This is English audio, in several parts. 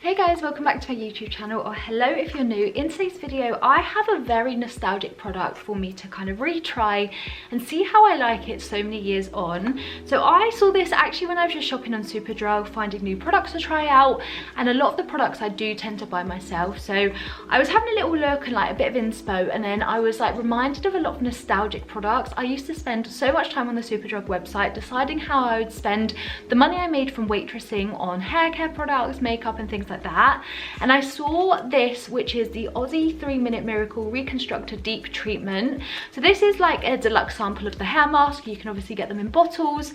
Hey guys, welcome back to my YouTube channel, or hello if you're new. In today's video I have a very nostalgic product for me to kind of retry and see how I like it so many years on. So I saw this actually when I was just shopping on Superdrug, finding new products to try out, and a lot of the products I do tend to buy myself. So I was having a little look and like a bit of inspo, and then I was like reminded of a lot of nostalgic products. I used to spend so much time on the Superdrug website deciding how I would spend the money I made from waitressing on hair care products, makeup and things like that. And I saw this, which is the Aussie 3-Minute Miracle Reconstructor Deep Treatment. So this is like a deluxe sample of the hair mask. You can obviously get them in bottles,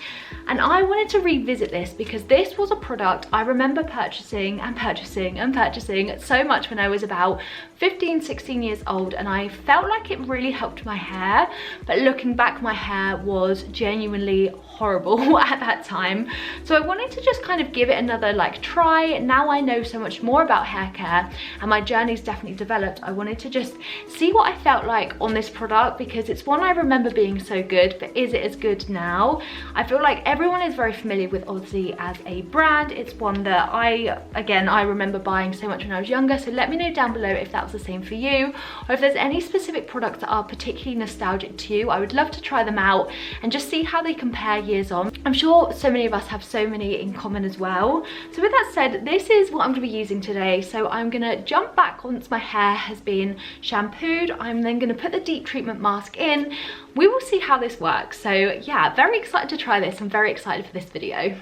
and I wanted to revisit this because this was a product I remember purchasing so much when I was about 15-16 years old, and I felt like it really helped my hair. But looking back, my hair was genuinely horrible at that time, so I wanted to just kind of give it another like try. Now I know so much more about hair care and my journey's definitely developed. I wanted to just see what I felt like on this product because it's one I remember being so good, but is it as good now? I feel like everyone is very familiar with Aussie as a brand. It's one that I remember buying so much when I was younger, so let me know down below if that was the same for you, or if there's any specific products that are particularly nostalgic to you. I would love to try them out and just see how they compare years on. I'm sure so many of us have so many in common as well. So with that said, this is what I'm going to be using today. So I'm going to jump back once my hair has been shampooed. I'm then going to put the deep treatment mask in. We will see how this works. So yeah, very excited to try this. I'm very excited for this video.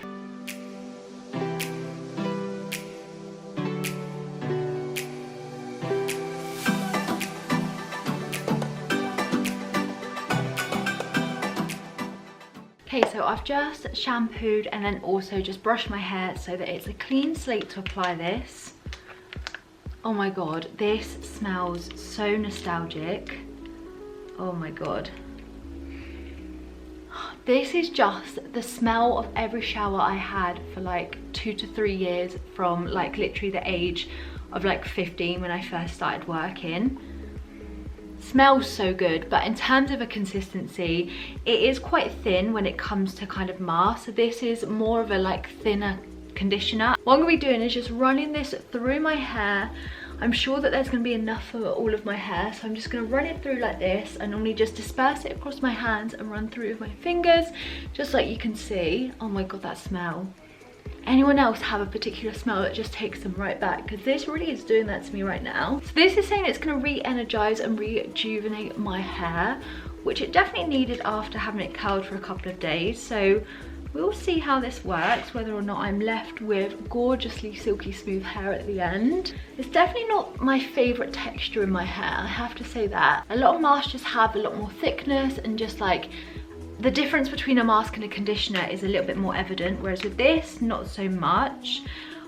Okay, so I've just shampooed and then also just brushed my hair so that it's a clean slate to apply this. Oh my god, this smells so nostalgic. Oh my god. This is just the smell of every shower I had for like 2 to 3 years, from like literally the age of like 15 when I first started working. Smells so good, but in terms of a consistency, it is quite thin when it comes to kind of mask. So this is more of a like thinner conditioner. What I'm gonna be doing is just running this through my hair. I'm sure that there's gonna be enough for all of my hair, so I'm just gonna run it through like this and normally just disperse it across my hands and run through with my fingers, just like you can see. Oh my god, that smell. Anyone else have a particular smell that just takes them right back? Because this really is doing that to me right now. So this is saying it's going to re-energize and rejuvenate my hair, which it definitely needed after having it curled for a couple of days. So we'll see how this works, whether or not I'm left with gorgeously silky smooth hair at the end. It's definitely not my favorite texture in my hair, I have to say that. A lot of masks just have a lot more thickness, and just like the difference between a mask and a conditioner is a little bit more evident, whereas with this, not so much.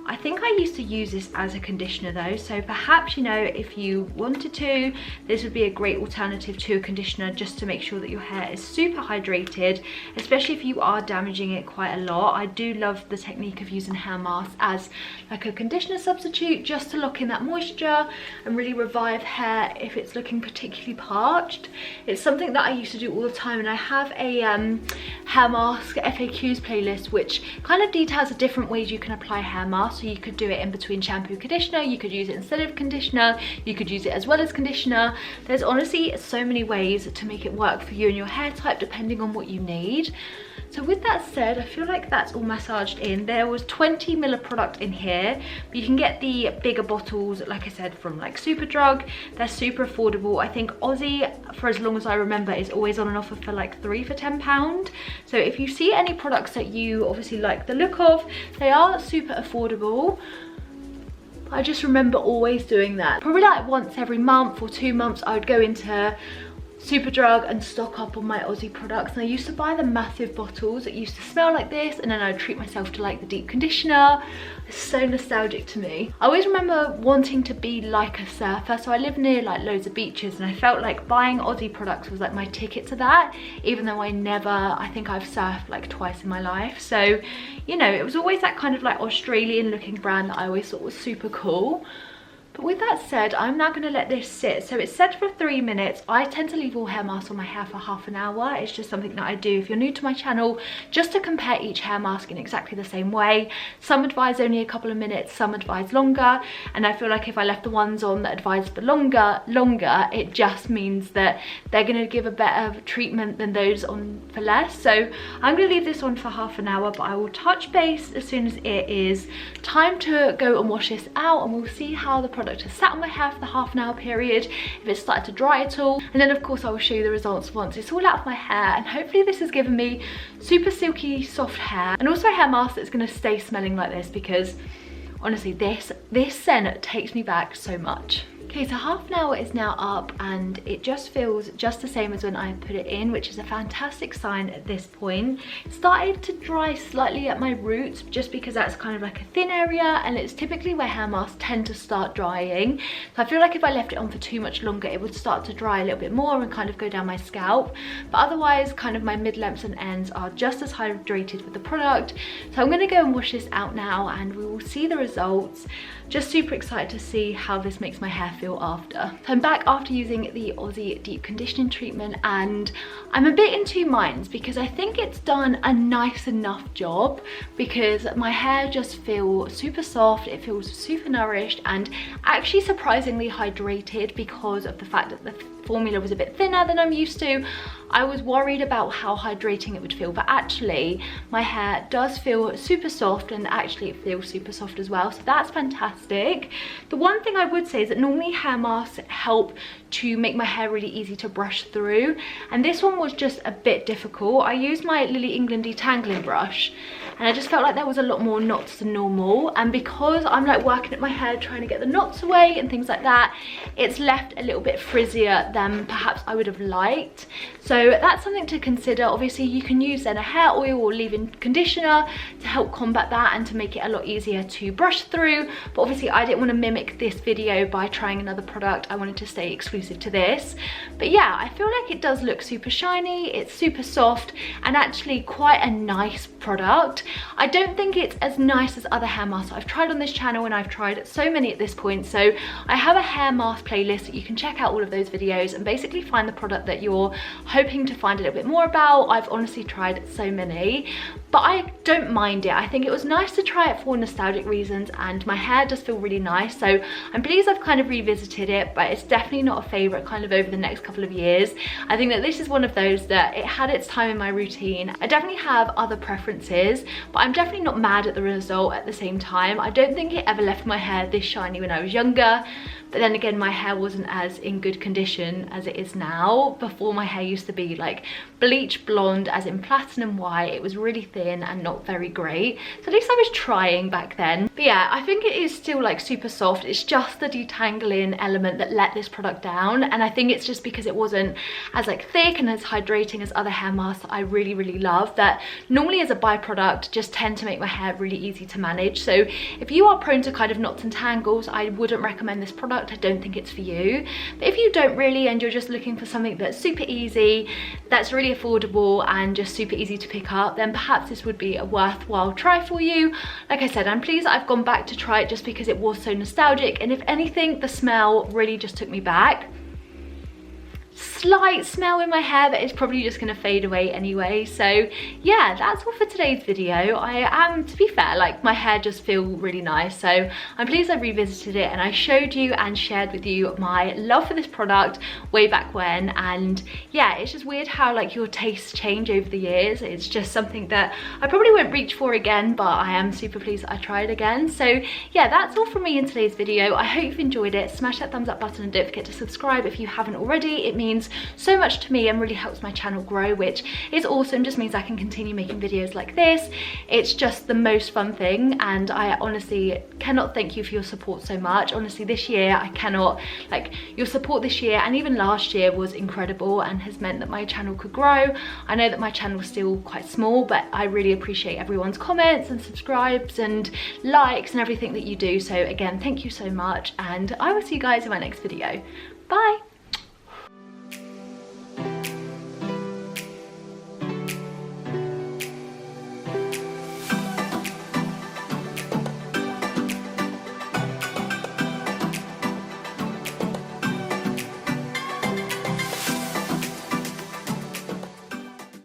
I think I used to use this as a conditioner though, so perhaps, you know, if you wanted to, this would be a great alternative to a conditioner, just to make sure that your hair is super hydrated, especially if you are damaging it quite a lot. I do love the technique of using hair masks as like a conditioner substitute, just to lock in that moisture and really revive hair if it's looking particularly parched. It's something that I used to do all the time, and I have a hair mask FAQs playlist which kind of details the different ways you can apply hair masks. So you could do it in between shampoo and conditioner, you could use it instead of conditioner, you could use it as well as conditioner. There's honestly so many ways to make it work for you and your hair type depending on what you need. So with that said, I feel like that's all massaged in. There was 20 ml of product in here, but you can get the bigger bottles, like I said, from like Superdrug. They're super affordable. I think Aussie, for as long as I remember, is always on an offer for like 3 for £10. So if you see any products that you obviously like the look of, they are super affordable. I just remember always doing that. Probably like once every month or 2 months, I would go into Superdrug and stock up on my Aussie products, and I used to buy the massive bottles that used to smell like this, and then I'd treat myself to like the deep conditioner. It's so nostalgic to me. I always remember wanting to be like a surfer, so I live near like loads of beaches, and I felt like buying Aussie products was like my ticket to that, even though I think I've surfed like twice in my life. So, you know, it was always that kind of like Australian looking brand that I always thought was super cool. But with that said, I'm now going to let this sit. So it's set for 3 minutes. I tend to leave all hair masks on my hair for half an hour. It's just something that I do if you're new to my channel, just to compare each hair mask in exactly the same way. Some advise only a couple of minutes, some advise longer, and I feel like if I left the ones on that advise for longer, it just means that they're going to give a better treatment than those on for less. So I'm going to leave this on for half an hour, but I will touch base as soon as it is time to go and wash this out, and we'll see how the product has sat on my hair for the half an hour period, if it's started to dry at all, and then of course I will show you the results once it's all out of my hair. And hopefully this has given me super silky soft hair, and also a hair mask that's going to stay smelling like this, because honestly this scent takes me back so much. Okay, so half an hour is now up and it just feels just the same as when I put it in, which is a fantastic sign at this point. It started to dry slightly at my roots, just because that's kind of like a thin area, and it's typically where hair masks tend to start drying. So I feel like if I left it on for too much longer, it would start to dry a little bit more and kind of go down my scalp. But otherwise, kind of my mid-lengths and ends are just as hydrated with the product. So I'm gonna go and wash this out now and we will see the results. Just super excited to see how this makes my hair feel after. So I'm back after using the Aussie deep conditioning treatment, and I'm a bit in two minds, because I think it's done a nice enough job, because my hair just feels super soft, it feels super nourished and actually surprisingly hydrated, because of the fact that the formula was a bit thinner than I'm used to. I was worried about how hydrating it would feel, but actually my hair does feel super soft, and actually it feels super soft as well, so that's fantastic. The one thing I would say is that normally hair masks help to make my hair really easy to brush through, and this one was just a bit difficult. I used my Lily England detangling brush and I just felt like there was a lot more knots than normal, and because I'm like working at my hair trying to get the knots away and things like that, it's left a little bit frizzier than perhaps I would have liked. So that's something to consider. Obviously you can use then a hair oil or leave-in conditioner to help combat that and to make it a lot easier to brush through, but obviously I didn't want to mimic this video by trying another product. I wanted to stay exclusive to this. But yeah, I feel like it does look super shiny, it's super soft, and actually quite a nice product. I don't think it's as nice as other hair masks I've tried on this channel, and I've tried so many at this point, so I have a hair mask playlist that you can check out all of those videos and basically find the product that you're hoping to find a little bit more about. I've honestly tried so many, but I don't mind it. I think it was nice to try it for nostalgic reasons, and my hair does feel really nice, so I'm pleased I've kind of revisited it, but it's definitely not a favorite kind of over the next couple of years. I think that this is one of those that it had its time in my routine. I definitely have other preferences, but I'm definitely not mad at the result at the same time. I don't think it ever left my hair this shiny when I was younger, but then again my hair wasn't as in good condition as it is now. Before, my hair used to be like bleach blonde, as in platinum white. It was really thin and not very great, so at least I was trying back then. But yeah, I think it is still like super soft. It's just the detangling element that let this product down, and I think it's just because it wasn't as like thick and as hydrating as other hair masks that I really love, that normally as a byproduct just tend to make my hair really easy to manage. So if you are prone to kind of knots and tangles, I wouldn't recommend this product. I don't think it's for you. But if you don't really, and you're just looking for something that's super easy, that's really affordable and just super easy to pick up, then perhaps this would be a worthwhile try for you. Like I said, I'm pleased that I've gone back to try it just because it was so nostalgic, and if anything, the smell really just took me back. Slight smell in my hair that is probably just going to fade away anyway. So yeah, that's all for today's video. I am, to be fair, like my hair just feels really nice, so I'm pleased I revisited it and I showed you and shared with you my love for this product way back when. And yeah, it's just weird how like your tastes change over the years. It's just something that I probably won't reach for again, but I am super pleased that I tried again. So yeah, that's all from me in today's video. I hope you've enjoyed it. Smash that thumbs up button and don't forget to subscribe if you haven't already. It means so much to me and really helps my channel grow, which is awesome. Just means I can continue making videos like this. It's just the most fun thing, and I honestly cannot thank you for your support so much. Honestly, this year I cannot, like, your support this year and even last year was incredible and has meant that my channel could grow. I know that my channel is still quite small, but I really appreciate everyone's comments and subscribes and likes and everything that you do. So again, thank you so much, and I will see you guys in my next video. Bye.